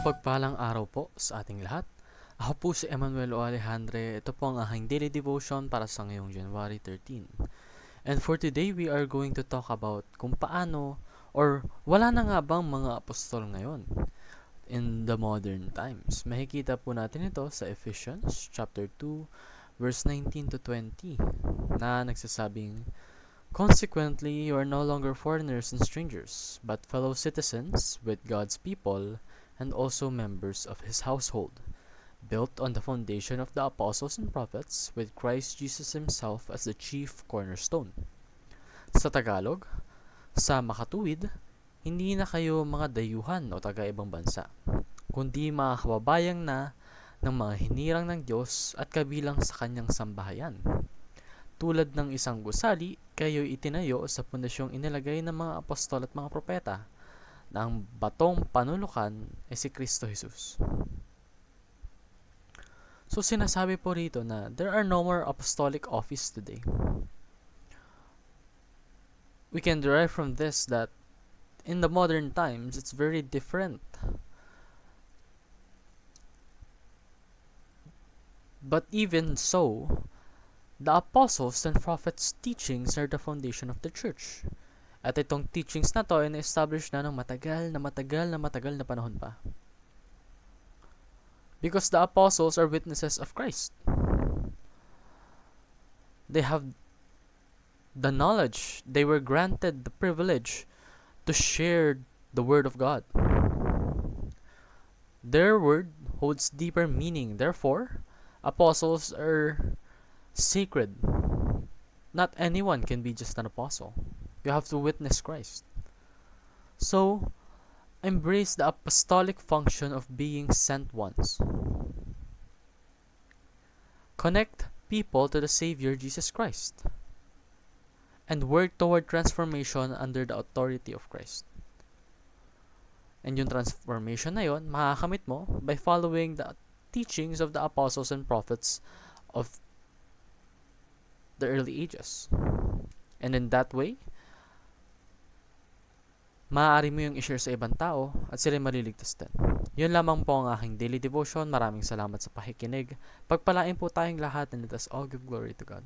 Mapagpalang araw po sa ating lahat. Ako po si Emmanuel O. Alejandre. Ito po ang aking daily devotion para sa ngayong January 13. And for today, we are going to talk about kung paano or wala na nga bang mga apostol ngayon in the modern times. Makikita po natin ito sa Ephesians chapter 2, verse 19 to 20 na nagsasabing, "Consequently, you are no longer foreigners and strangers, but fellow citizens with God's people and also members of His household, built on the foundation of the apostles and prophets, with Christ Jesus Himself as the chief cornerstone." Sa Tagalog, sa makatuwid, hindi na kayo mga dayuhan o taga-ibang bansa, kundi mga kababayang na ng mga hinirang ng Diyos at kabilang sa kanyang sambahayan. Tulad ng isang gusali, kayo itinayo sa pundasyong inilagay ng mga apostol at mga propeta, na ang batong panulukan ay si Kristo Jesus. So sinasabi po rito na there are no more apostolic office today. We can derive from this that in the modern times, it's very different. But even so, the apostles and prophets' teachings are the foundation of the church. At itong teachings na to ay na-establish na ng matagal na panahon pa. Because the apostles are witnesses of Christ. They have the knowledge, they were granted the privilege to share the Word of God. Their word holds deeper meaning. Therefore, apostles are sacred. Not anyone can be just an apostle. You have to witness Christ. So, embrace the apostolic function of being sent ones. Connect people to the Savior Jesus Christ, and work toward transformation under the authority of Christ. And yung transformation na yun, makakamit mo by following the teachings of the apostles and prophets of the early ages. And in that way, maaari mo yung i-share sa ibang tao at sila maliligtas din. Yun lamang po ang aking daily devotion. Maraming salamat sa pakikinig. Pagpalain po tayong lahat, and let us all give glory to God.